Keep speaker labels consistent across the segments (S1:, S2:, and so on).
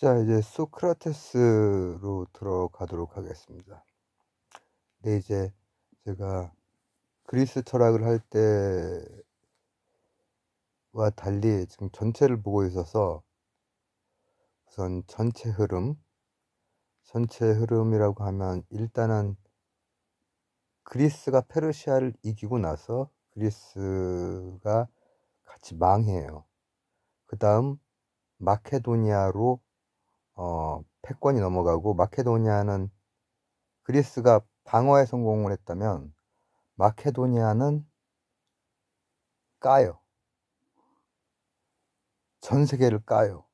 S1: 자, 이제 소크라테스로 들어가도록 하겠습니다. 네, 이제 제가 그리스 철학을 할 때와 달리 지금 전체를 보고 있어서 우선 전체 흐름이라고 하면 일단은 그리스가 페르시아를 이기고 나서 그리스가 같이 망해요. 그 다음 마케도니아로 패권이 넘어가고, 마케도니아는 그리스가 방어에 성공을 했다면 마케도니아는 까요. 전 세계를 까요.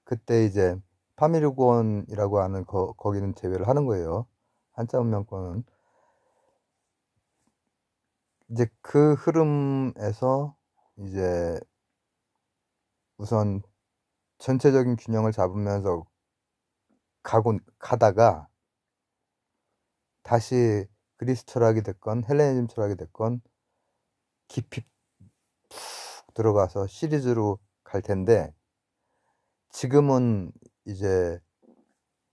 S1: 그때 이제 파미르곤이라고 하는 거기는 제외를 하는 거예요. 한자 문명권은. 이제 그 흐름에서 이제 우선 전체적인 균형을 잡으면서 가다가 다시 그리스 철학이 됐건 헬레니즘 철학이 됐건 깊이 푹 들어가서 시리즈로 갈 텐데, 지금은 이제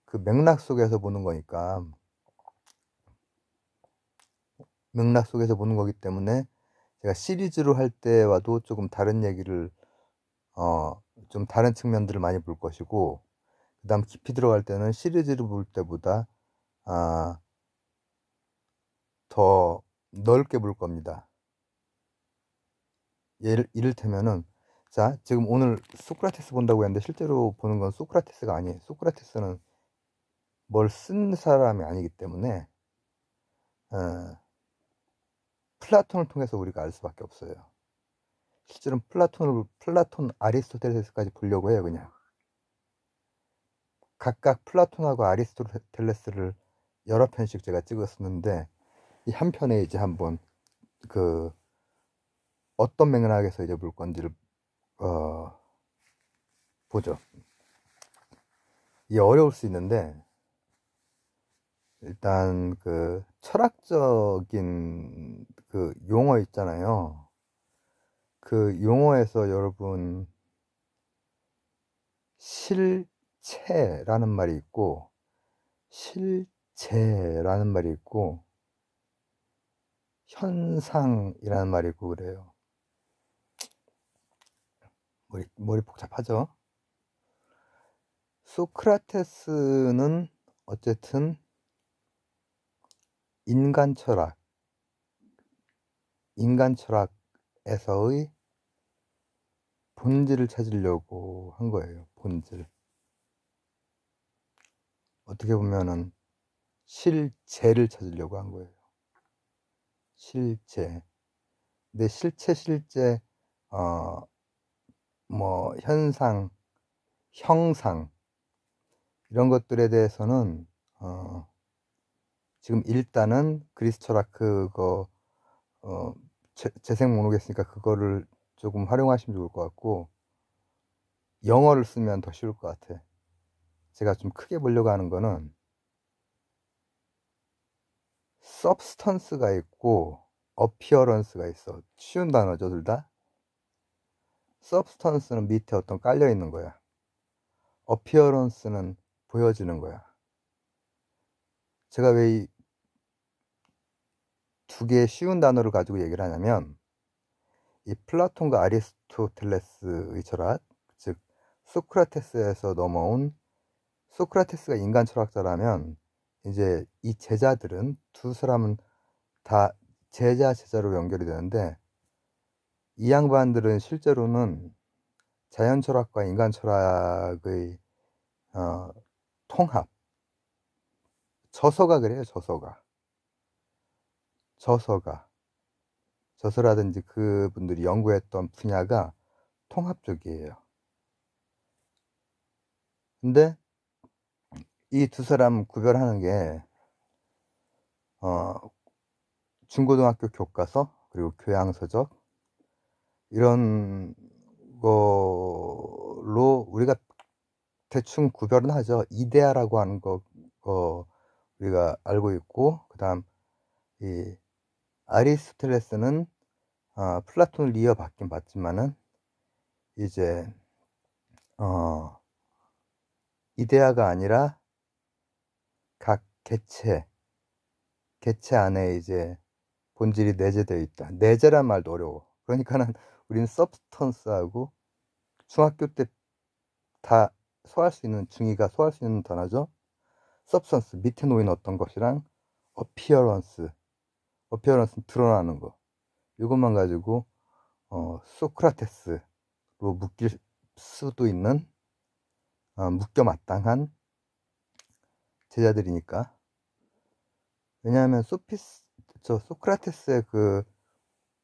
S1: 그 맥락 속에서 보는 거니까, 맥락 속에서 보는 거기 때문에 제가 시리즈로 할 때와도 조금 다른 얘기를 좀 다른 측면들을 많이 볼 것이고, 그 다음 깊이 들어갈 때는 시리즈로 볼 때보다 더 넓게 볼 겁니다. 이를테면은, 자, 지금 오늘 소크라테스 본다고 했는데 실제로 보는 건 소크라테스가 아니에요. 소크라테스는 뭘 쓴 사람이 아니기 때문에 플라톤을 통해서 우리가 알 수밖에 없어요. 실제로는 플라톤, 아리스토텔레스까지 보려고 해요. 그냥 각각 플라톤하고 아리스토텔레스를 여러 편씩 제가 찍었었는데, 이 한 편에 이제 한번 그 어떤 맥락에서 이제 볼 건지를 보죠. 이게 어려울 수 있는데, 일단 그 철학적인 그 용어 있잖아요. 그 용어에서 여러분, 실체라는 말이 있고 실제라는 말이 있고 현상이라는 말이 있고 그래요. 머리 복잡하죠? 소크라테스는 어쨌든 인간 철학에서의 본질을 찾으려고 한 거예요. 본질. 어떻게 보면은 실제를 찾으려고 한 거예요. 실제. 근데 실제, 현상, 형상, 이런 것들에 대해서는 지금 일단은 그리스 철학 그거 재생 목록했으니까 그거를 조금 활용하시면 좋을 것 같고, 영어를 쓰면 더 쉬울 것 같아. 제가 좀 크게 보려고 하는 거는 substance가 있고 appearance가 있어. 쉬운 단어죠, 둘 다. substance는 밑에 어떤 깔려 있는 거야. appearance는 보여지는 거야. 제가 왜 이 두 개의 쉬운 단어를 가지고 얘기를 하냐면, 이 플라톤과 아리스토텔레스의 철학, 즉 소크라테스에서 넘어온, 소크라테스가 인간 철학자라면 이제 이 제자들은, 두 사람은 다 제자로 연결이 되는데, 이 양반들은 실제로는 자연 철학과 인간 철학의 통합, 저서가 그래요. 저서라든지 그분들이 연구했던 분야가 통합적이에요. 근데 이 두 사람 구별하는 게 중고등학교 교과서, 그리고 교양서적, 이런 걸로 우리가 대충 구별은 하죠. 이데아라고 하는 거 우리가 알고 있고, 그 다음 이 아리스토텔레스는 플라톤을 이어받긴 받지만은 이제 이데아가 아니라 각 개체 안에 이제 본질이 내재되어 있다. 내재란 말도 어려워. 그러니까는 우리는 서브스턴스하고 중학교 때 다 소화할 수 있는, 중2가 소화할 수 있는 단어죠. 서브스턴스, 밑에 놓인 어떤 것이랑 어피어런스는 드러나는 거. 이것만 가지고 소크라테스로 묶일 수도 있는 묶여 마땅한 제자들이니까. 왜냐하면 소크라테스의 그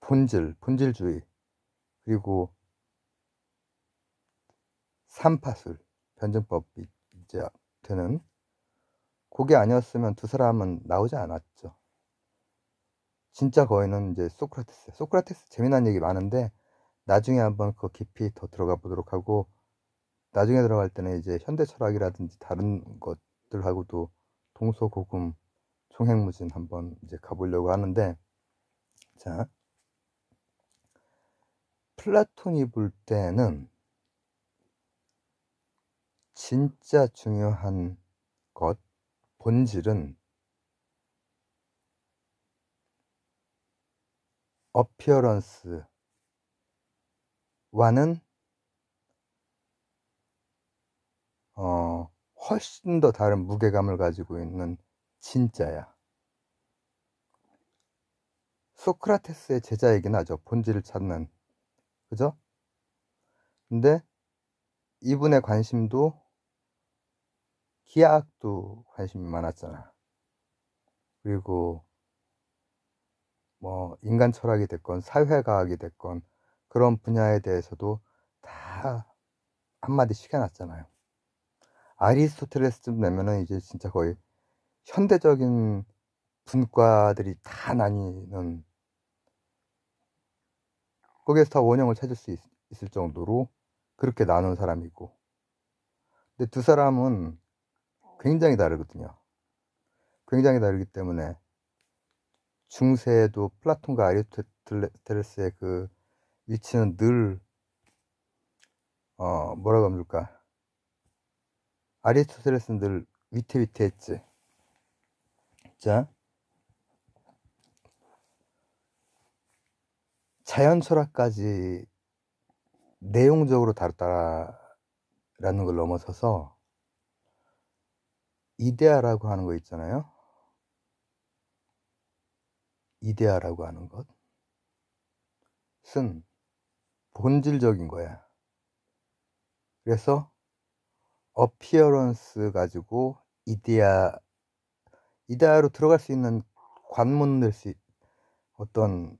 S1: 본질주의, 그리고 삼파술 변증법이 이제 되는, 그게 아니었으면 두 사람은 나오지 않았죠. 진짜 거인은 이제 소크라테스 재미난 얘기 많은데 나중에 한번 그 깊이 더 들어가 보도록 하고, 나중에 들어갈 때는 이제 현대 철학이라든지 다른 것들하고도 동서고금 총행무진 한번 이제 가보려고 하는데, 자, 플라톤이 볼 때는 진짜 중요한 것, 본질은 어피어런스와는 훨씬 더 다른 무게감을 가지고 있는 진짜야. 소크라테스의 제자이긴 하죠. 본질을 찾는. 그죠? 근데 이분의 관심도 기하학도 관심이 많았잖아. 그리고 뭐 인간 철학이 됐건 사회과학이 됐건 그런 분야에 대해서도 다 한마디씩 해놨잖아요. 아리스토텔레스쯤 되면은 이제 진짜 거의 현대적인 분과들이 다 나뉘는, 거기에서 다 원형을 찾을 수 있을 정도로 그렇게 나눈 사람이고. 근데 두 사람은 굉장히 다르거든요. 굉장히 다르기 때문에 중세에도 플라톤과 아리스토텔레스의 그 위치는 늘 뭐라고 하면 좋을까, 아리스토텔레스는 늘 위태위태했지. 자, 자연 철학까지 내용적으로 다르다라는 걸 넘어서서 이데아라고 하는 거 있잖아요. 이데아라고 하는 것은 본질적인 거야. 그래서 어피어런스 가지고 이데아로 들어갈 수 있는 관문 될 수, 어떤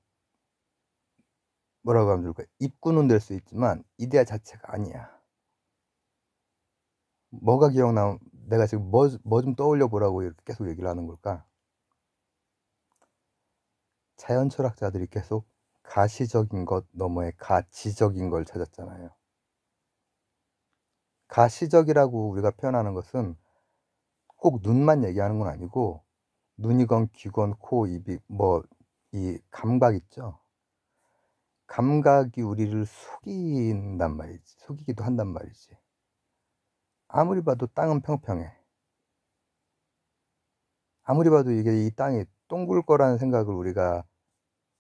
S1: 뭐라고 하면 좋을까, 입구는 될 수 있지만 이데아 자체가 아니야. 뭐가 기억나면, 내가 지금 뭐 좀 떠올려 보라고 이렇게 계속 얘기를 하는 걸까? 자연 철학자들이 계속 가시적인 것 너머에 가치적인 걸 찾았잖아요. 가시적이라고 우리가 표현하는 것은 꼭 눈만 얘기하는 건 아니고, 눈이건 귀건 코, 입이, 뭐 이 감각 있죠. 감각이 우리를 속인단 말이지. 속이기도 한단 말이지. 아무리 봐도 땅은 평평해. 아무리 봐도 이게 이 땅이 둥글 거라는 생각을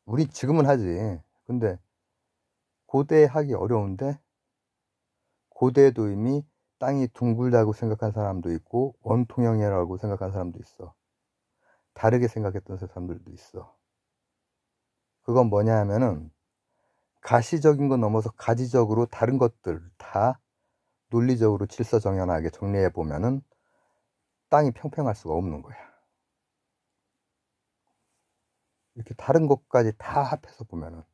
S1: 우리 지금은 하지. 근데 고대에 하기 어려운데, 고대에도 이미 땅이 둥글다고 생각한 사람도 있고 원통형이라고 생각한 사람도 있어. 다르게 생각했던 사람들도 있어. 그건 뭐냐 하면은, 가시적인 거 넘어서 가지적으로 다른 것들 다 논리적으로 질서정연하게 정리해 보면은 땅이 평평할 수가 없는 거야. 이렇게 다른 것까지 다 합해서 보면은.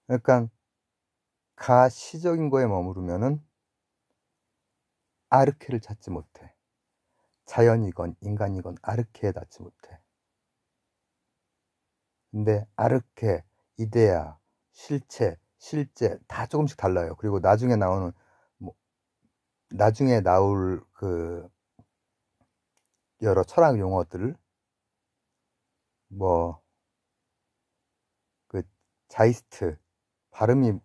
S1: 그러니까 가시적인 거에 머무르면은 아르케를 찾지 못해. 자연이건 인간이건 아르케에 닿지 못해. 근데 아르케, 이데아, 실제 다 조금씩 달라요. 그리고 뭐, 나중에 나올 그 여러 철학 용어들, 뭐 그 자이스트, 발음이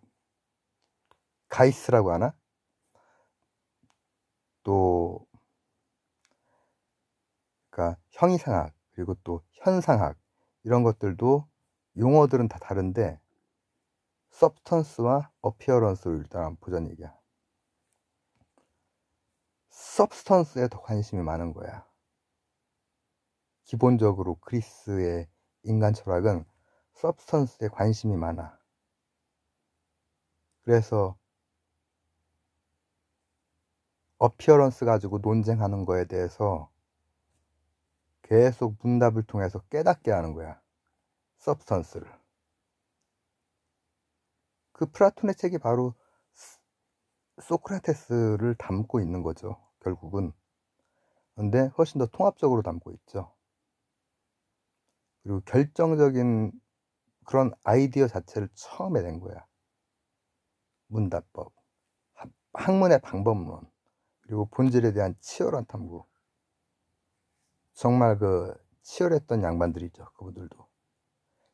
S1: 가이스라고 하나? 형이상학, 그리고 또 현상학, 이런 것들도 용어들은 다 다른데 substance와 appearance를 일단 한번 보자는 얘기야. substance에 더 관심이 많은 거야. 기본적으로 그리스의 인간 철학은 substance에 관심이 많아. 그래서 appearance 가지고 논쟁하는 거에 대해서 계속 문답을 통해서 깨닫게 하는 거야. substance를. 그 플라톤의 책이 바로 소크라테스를 담고 있는 거죠, 결국은. 근데 훨씬 더 통합적으로 담고 있죠. 그리고 결정적인 그런 아이디어 자체를 처음에 낸 거야. 문답법, 학문의 방법론, 그리고 본질에 대한 치열한 탐구. 정말 그 치열했던 양반들이죠, 그분들도.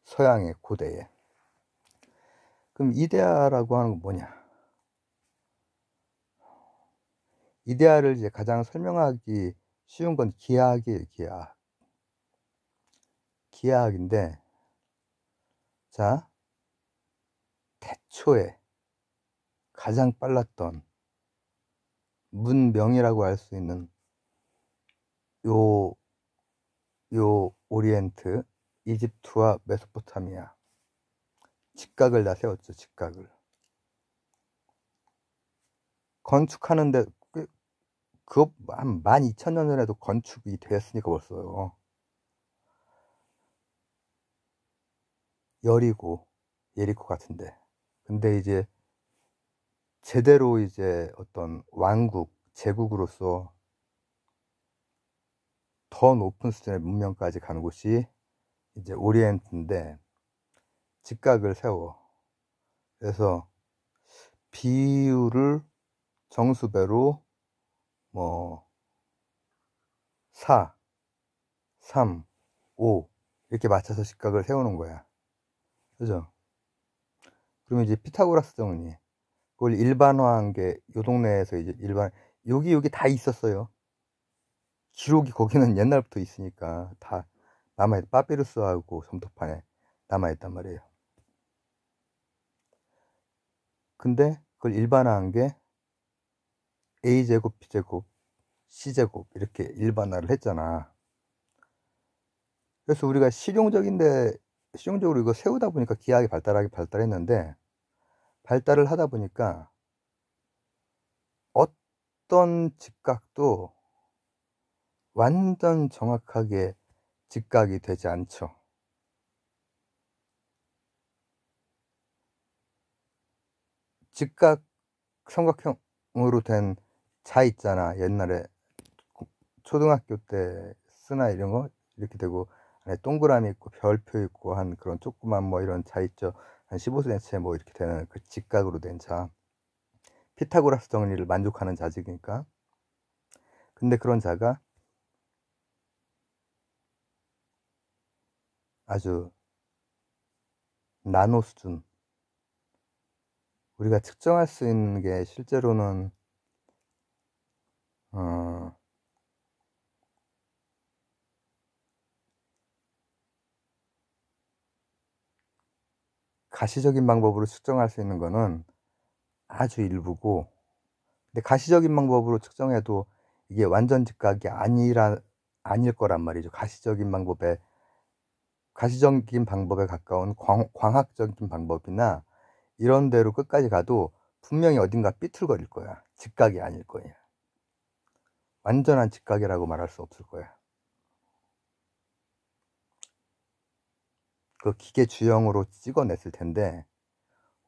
S1: 서양의 고대에. 그럼 이데아라고 하는 건 뭐냐? 이데아를 이제 가장 설명하기 쉬운 건 기하학이에요, 기하학. 기하학인데, 자, 태초에 가장 빨랐던 문명이라고 할 수 있는 요 오리엔트, 이집트와 메소포타미아, 직각을 다 세웠죠, 직각을. 건축하는데 그거 한 12,000년 전에도 건축이 되었으니까 벌써요. 예리코 같은데. 근데 이제 제대로 이제 어떤 왕국, 제국으로서 더 높은 수준의 문명까지 가는 곳이 이제 오리엔트인데, 직각을 세워. 그래서 비율을 정수배로 뭐 4, 3, 5 이렇게 맞춰서 직각을 세우는 거야. 그죠? 그러면 이제 피타고라스 정리, 그걸 일반화한 게 요 동네에서 이제 여기 다 있었어요. 기록이 거기는 옛날부터 있으니까 다 남아있, 파피루스하고 점토판에 남아있단 말이에요. 근데 그걸 일반화한 게 A제곱, B제곱, C제곱 이렇게 일반화를 했잖아. 그래서 우리가 실용적으로 이거 세우다 보니까 기하학이 발달했는데, 발달을 하다 보니까 어떤 직각도 완전 정확하게 직각이 되지 않죠. 직각 삼각형으로 된 자 있잖아. 옛날에 초등학교 때 쓰나 이런 거 이렇게 되고 안에 동그라미 있고 별표 있고 한 그런 조그만 뭐 이런 자 있죠. 한 15cm 뭐 이렇게 되는 그 직각으로 된 자. 피타고라스 정리를 만족하는 자직이니까. 근데 그런 자가 아주 나노 수준, 우리가 측정할 수 있는 게 실제로는 가시적인 방법으로 측정할 수 있는 거는 아주 일부고, 근데 가시적인 방법으로 측정해도 이게 완전 직각이 아닐 거란 말이죠. 가시적인 방법에 가까운 광학적인 방법이나 이런 데로 끝까지 가도 분명히 어딘가 삐뚤거릴 거야. 직각이 아닐 거야. 완전한 직각이라고 말할 수 없을 거야. 그 기계 주형으로 찍어냈을 텐데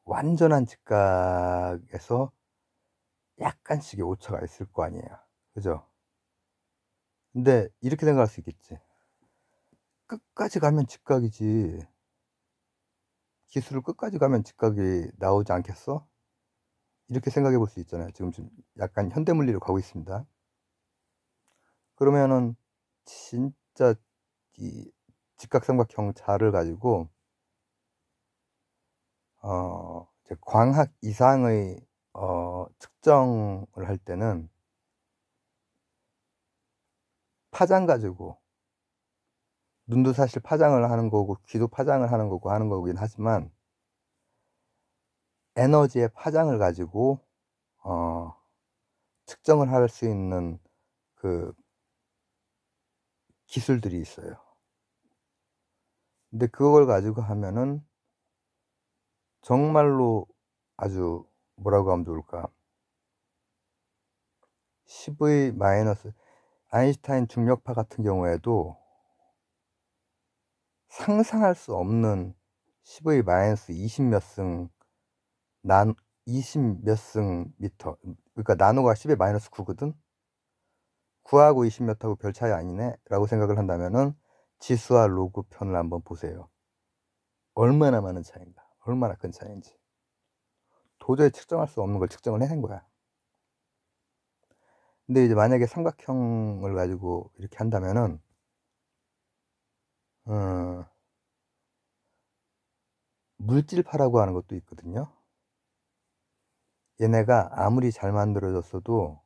S1: 완전한 직각에서 약간씩의 오차가 있을 거 아니에요. 그죠? 근데 이렇게 생각할 수 있겠지. 끝까지 가면 직각이지. 기술을 끝까지 가면 직각이 나오지 않겠어? 이렇게 생각해 볼 수 있잖아요. 지금 좀 약간 현대물리로 가고 있습니다. 그러면은 진짜 이 직각삼각형 자를 가지고 이제 광학 이상의 측정을 할 때는 파장 가지고 눈도 사실 파장을 하는 거고 귀도 파장을 하는 거고 하는 거긴 하지만 에너지의 파장을 가지고 측정을 할 수 있는 그 기술들이 있어요. 근데 그걸 가지고 하면은 정말로 아주 뭐라고 하면 좋을까? 10의 마이너스 아인슈타인 중력파 같은 경우에도 상상할 수 없는 10의 마이너스 20 몇 승 20 몇 승 미터, 그러니까 나노가 10의 마이너스 9거든. 9하고 20 몇 하고 별 차이 아니네 라고 생각을 한다면은 지수와 로그 편을 한번 보세요. 얼마나 많은 차이인가, 얼마나 큰 차이인지. 도저히 측정할 수 없는 걸 측정을 해낸 거야. 근데 이제 만약에 삼각형을 가지고 이렇게 한다면은 물질파라고 하는 것도 있거든요. 얘네가 아무리 잘 만들어졌어도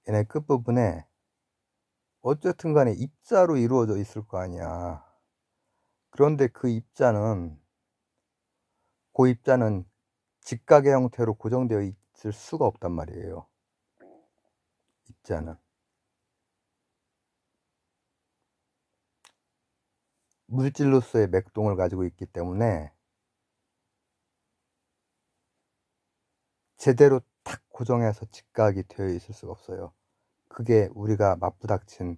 S1: 얘네 끝부분에 어쨌든 간에 입자로 이루어져 있을 거 아니야. 그런데 그 입자는 직각의 형태로 고정되어 있을 수가 없단 말이에요. 입자는 물질로서의 맥동을 가지고 있기 때문에 제대로 탁 고정해서 직각이 되어 있을 수가 없어요. 그게 우리가 맞부닥친,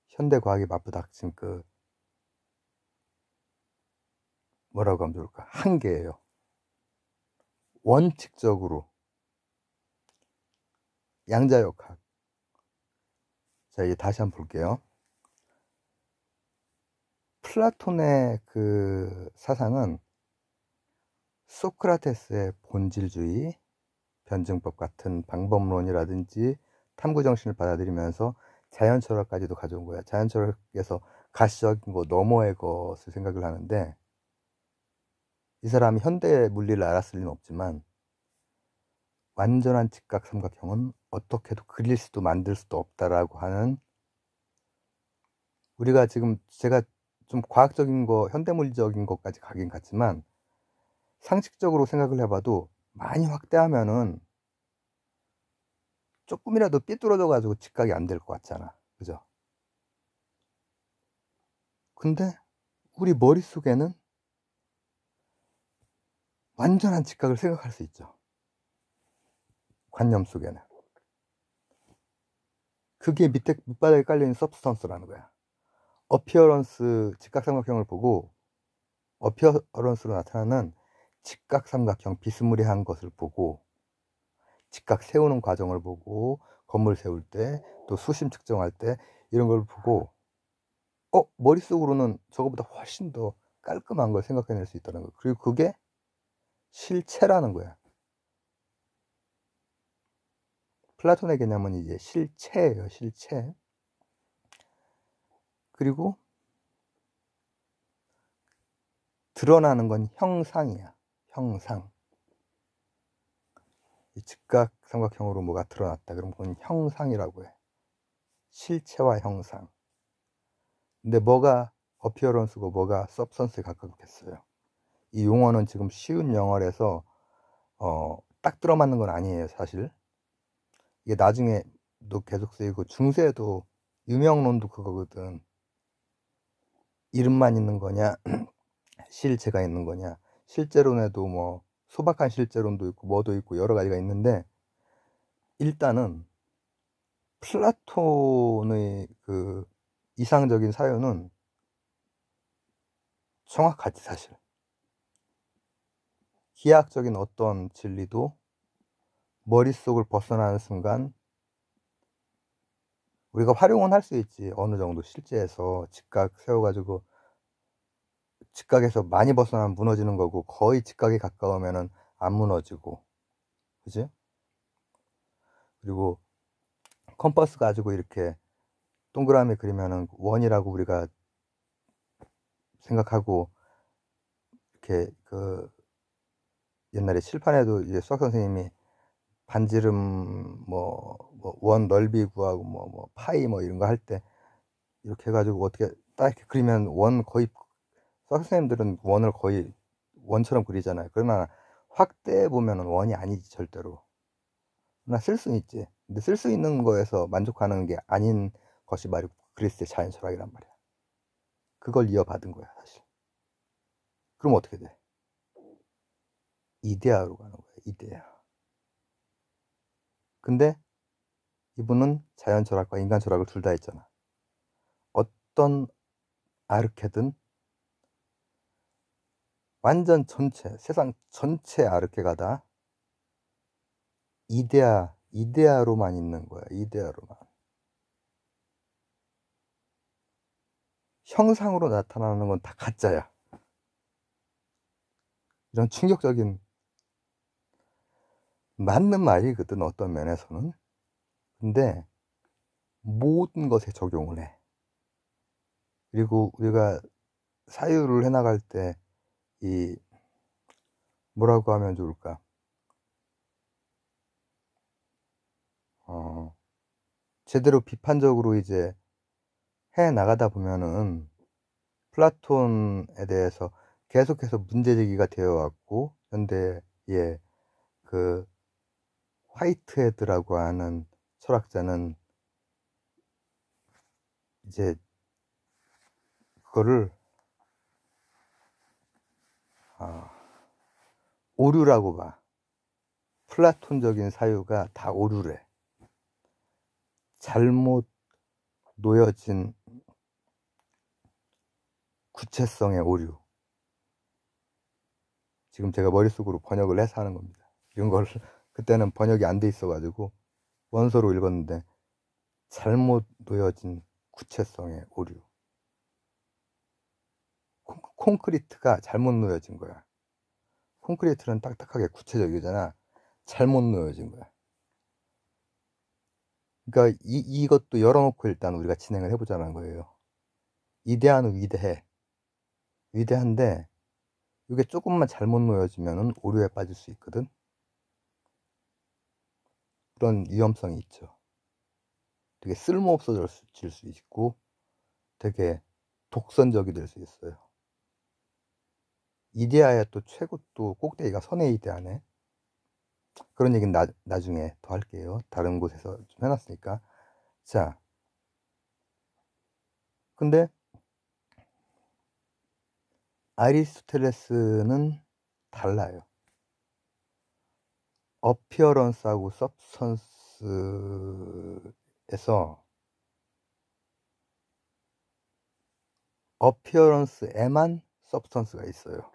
S1: 현대과학이 맞부닥친 그 뭐라고 하면 좋을까, 한계예요. 원칙적으로 양자역학. 자, 이제 다시 한번 볼게요. 플라톤의 그 사상은 소크라테스의 본질주의, 변증법 같은 방법론이라든지 탐구정신을 받아들이면서 자연철학까지도 가져온 거야. 자연철학에서 가시적인 거 너머의 것을 생각을 하는데, 이 사람이 현대 물리를 알았을 리는 없지만 완전한 직각 삼각형은 어떻게도 그릴 수도 만들 수도 없다라고 하는, 우리가 지금 제가 좀 과학적인 거, 현대물리적인 것까지 가긴 갔지만 상식적으로 생각을 해봐도 많이 확대하면은 조금이라도 삐뚤어져 가지고 직각이 안 될 것 같잖아, 그죠? 근데 우리 머릿속에는 완전한 직각을 생각할 수 있죠. 관념 속에는. 그게 밑바닥에 깔려있는 서브스턴스라는 거야. 어피어런스, 직각삼각형을 보고 어피어런스로 나타나는 직각삼각형 비스무리한 것을 보고, 직각 세우는 과정을 보고, 건물 세울 때, 또 수심 측정할 때 이런 걸 보고 머릿속으로는 저거보다 훨씬 더 깔끔한 걸 생각해낼 수 있다는 거예요. 그리고 그게 실체라는 거야. 플라톤의 개념은 이제 실체예요, 실체. 그리고 드러나는 건 형상이야, 형상. 이 직각 삼각형으로 뭐가 드러났다 그럼 그건 형상이라고 해. 실체와 형상. 근데 뭐가 어피어런스고 뭐가 서브스턴스에 가깝겠어요. 이 용어는 지금 쉬운 영어라서 딱 들어맞는 건 아니에요, 사실. 이게 나중에도 계속 쓰이고, 중세에도 유명론도 그거거든. 이름만 있는 거냐 실체가 있는 거냐. 실제론에도 뭐 소박한 실제론도 있고 뭐도 있고 여러 가지가 있는데, 일단은 플라톤의 그 이상적인 사유는 정확하지, 사실. 기하학적인 어떤 진리도 머릿속을 벗어나는 순간 우리가 활용은 할 수 있지, 어느 정도. 실제에서 직각 세워가지고 직각에서 많이 벗어나면 무너지는 거고, 거의 직각에 가까우면은 안 무너지고, 그지? 그리고 컴퍼스 가지고 이렇게 동그라미 그리면은 원이라고 우리가 생각하고, 이렇게 그 옛날에 칠판에도 이제 수학 선생님이 반지름 원 넓이 구하고 뭐 파이 뭐 이런 거 할 때 이렇게 해가지고 어떻게 딱 이렇게 그리면 원 거의, 선생님들은 원을 거의 원처럼 그리잖아요. 그러나 확대해 보면은 원이 아니지 절대로. 그러나 쓸 수는 있지. 근데 쓸 수 있는 거에서 만족하는 게 아닌 것이 바로 그리스의 자연 철학이란 말이야. 그걸 이어받은 거야 사실. 그럼 어떻게 돼? 이데아로 가는 거야, 이데아. 근데 이분은 자연 철학과 인간 철학을 둘 다 했잖아. 어떤 아르케든 완전 전체, 세상 전체 아르케가 다 이데아로만 있는 거야, 이데아로만. 형상으로 나타나는 건 다 가짜야. 이런 충격적인, 맞는 말이거든, 어떤 면에서는. 근데 모든 것에 적용을 해. 그리고 우리가 사유를 해나갈 때, 뭐라고 하면 좋을까? 제대로 비판적으로 이제 해 나가다 보면은 플라톤에 대해서 계속해서 문제제기가 되어 왔고, 현대의 그 화이트헤드라고 하는 철학자는 이제 그거를 오류라고 봐. 플라톤적인 사유가 다 오류래. 잘못 놓여진 구체성의 오류. 지금 제가 머릿속으로 번역을 해서 하는 겁니다. 이런 걸 그때는 번역이 안 돼 있어가지고 원서로 읽었는데, 잘못 놓여진 구체성의 오류. 콘크리트가 잘못 놓여진 거야. 콘크리트는 딱딱하게 구체적이잖아. 잘못 놓여진 거야. 그러니까 이것도 열어놓고 일단 우리가 진행을 해보자는 거예요. 이데아는 위대해. 위대한데 이게 조금만 잘못 놓여지면 오류에 빠질 수 있거든. 그런 위험성이 있죠. 되게 쓸모없어질 수 있고 되게 독선적이 될 수 있어요. 이데아의 또 최고 또 꼭대기가 선의 이데아네. 그런 얘기는 나중에 더 할게요. 다른 곳에서 좀 해놨으니까. 자, 근데 아리스토텔레스는 달라요. 어피어런스하고 서브스턴스에서 어피어런스에만 서브스턴스가 있어요.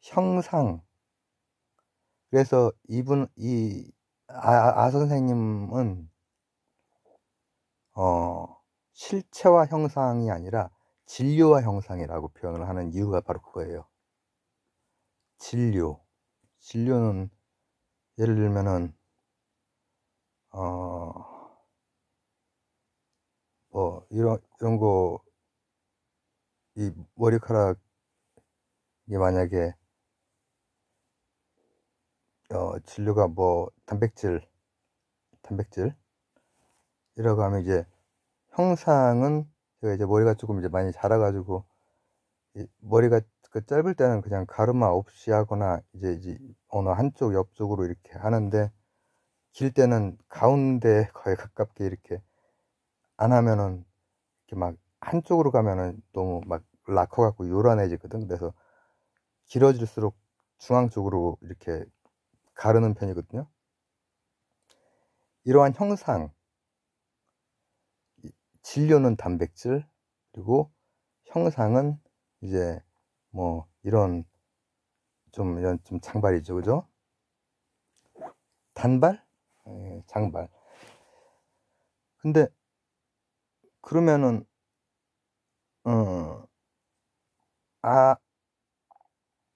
S1: 형상. 그래서 아 선생님은 실체와 형상이 아니라 진료와 형상이라고 표현을 하는 이유가 바로 그거예요. 진료는 예를 들면은 뭐 이런 거, 이 머리카락이 만약에 진료가 뭐 단백질 이라고 하면, 이제 형상은 제가 이제 머리가 조금 이제 많이 자라가지고 머리가 그 짧을 때는 그냥 가르마 없이 하거나 이제 어느 한쪽 옆쪽으로 이렇게 하는데, 길 때는 가운데 거의 가깝게 이렇게 안 하면은 이렇게 막 한쪽으로 가면은 너무 막 락커 갖고 요란해지거든. 그래서 길어질수록 중앙 쪽으로 이렇게 가르는 편이거든요. 이러한 형상, 진료는 단백질, 그리고 형상은 이제 뭐 이런 좀 장발이죠, 그죠? 단발? 장발. 근데 그러면은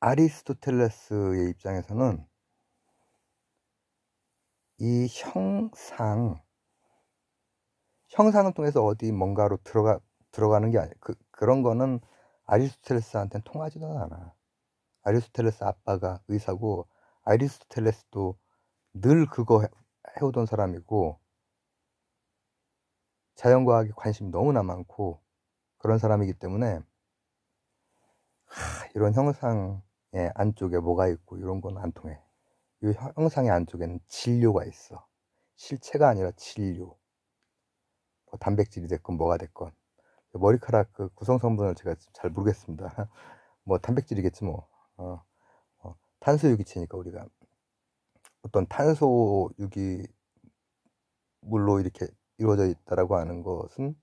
S1: 아리스토텔레스의 입장에서는 이 형상을 통해서 어디 뭔가로 들어가는 게 아니에요. 그런 거는 아리스토텔레스한테는 통하지도 않아. 아리스토텔레스 아빠가 의사고, 아리스토텔레스도 늘 그거 해오던 사람이고, 자연과학에 관심이 너무나 많고 그런 사람이기 때문에 이런 형상의 안쪽에 뭐가 있고 이런 건 안 통해. 이 형상의 안쪽에는 진료가 있어. 실체가 아니라 진료. 뭐 단백질이 됐건 뭐가 됐건. 머리카락 그 구성 성분을 제가 잘 모르겠습니다. 뭐 단백질이겠지 뭐. 탄소 유기체니까 우리가 어떤 탄소 유기물로 이렇게 이루어져 있다라고 하는 것은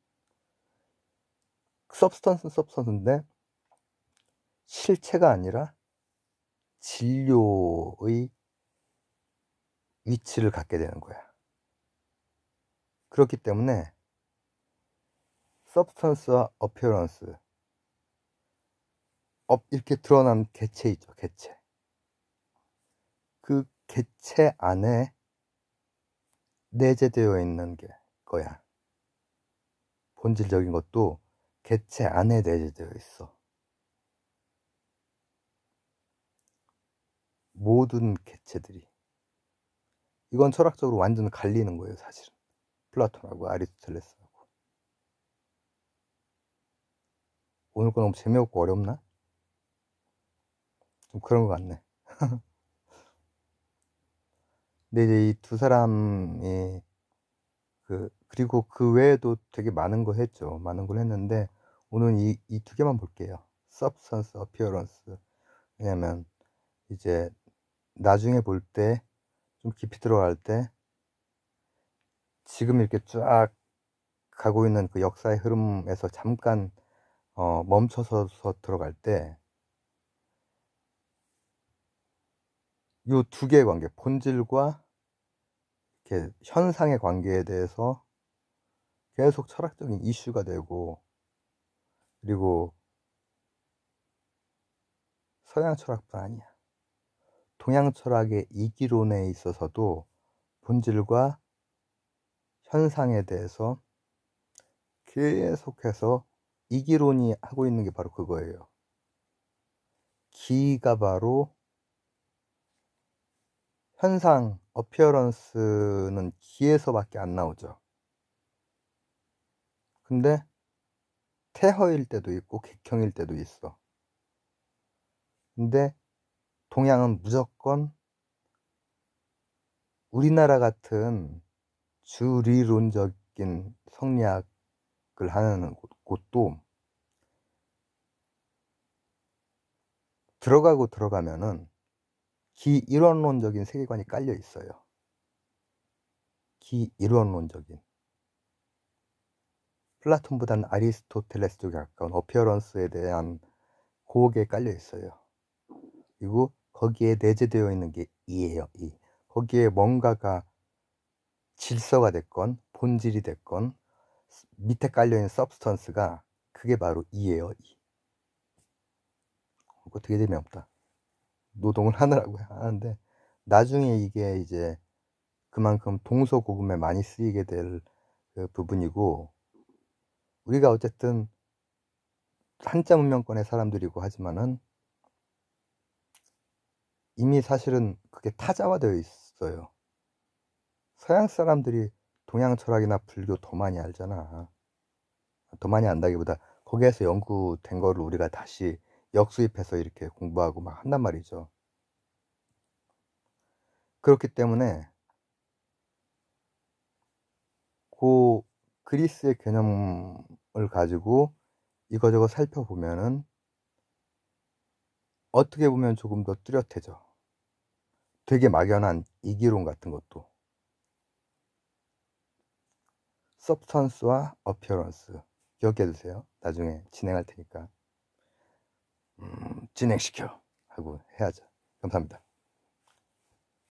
S1: 서브스턴스인데 실체가 아니라 진료의 위치를 갖게 되는 거야. 그렇기 때문에 서브스턴스와 어피어런스, 이렇게 드러난 개체 있죠, 개체. 그 개체 안에 내재되어 있는 게 거야. 본질적인 것도 개체 안에 내재되어 있어. 모든 개체들이. 이건 철학적으로 완전 갈리는 거예요, 사실은. 플라톤하고 아리스토텔레스하고. 오늘 거 너무 재미없고 어렵나? 좀 그런 것 같네. 근데 이제 이 두 사람이 그리고 그 외에도 되게 많은 거 했죠. 많은 걸 했는데 오늘 이 두 개만 볼게요. Substance, Appearance. 왜냐면 이제 나중에 볼 때 좀 깊이 들어갈 때 지금 이렇게 쫙 가고 있는 그 역사의 흐름에서 잠깐 멈춰서 들어갈 때 요 두 개의 관계, 본질과 이렇게 현상의 관계에 대해서 계속 철학적인 이슈가 되고, 그리고 서양 철학뿐 아니야. 동양 철학의 이기론에 있어서도 본질과 현상에 대해서 계속해서 이기론이 하고 있는 게 바로 그거예요. 기가 바로 현상, 어피어런스는 기에서밖에 안 나오죠. 근데 태허일 때도 있고 객형일 때도 있어. 근데 동양은 무조건 우리나라 같은 주리론적인 성리학을 하는 곳도 들어가면은 기일원론적인 세계관이 깔려 있어요. 기일원론적인. 플라톤보다는 아리스토텔레스 쪽에 가까운 어피어런스에 대한 고게 깔려 있어요. 그리고 거기에 내재되어 있는 게 이예요. 이. 거기에 뭔가가 질서가 됐건 본질이 됐건 밑에 깔려있는 서브스턴스가 그게 바로 이예요. 이. 그거 되게 재미없다. 노동을 하느라고 하는데 나중에 이게 이제 그만큼 동서고금에 많이 쓰이게 될 그 부분이고, 우리가 어쨌든 한자 문명권의 사람들이고 하지만은 이미 사실은 그게 타자화되어 있어요. 서양 사람들이 동양 철학이나 불교 더 많이 알잖아. 더 많이 안다기보다 거기에서 연구된 거를 우리가 다시 역수입해서 이렇게 공부하고 막 한단 말이죠. 그렇기 때문에 그 그리스의 개념을 가지고 이거저거 살펴보면은 어떻게 보면 조금 더 뚜렷해져. 되게 막연한 이기론 같은 것도. 서브스턴스와 어피어런스 기억해 두세요. 나중에 진행할 테니까 진행시켜 하고 해야죠. 감사합니다.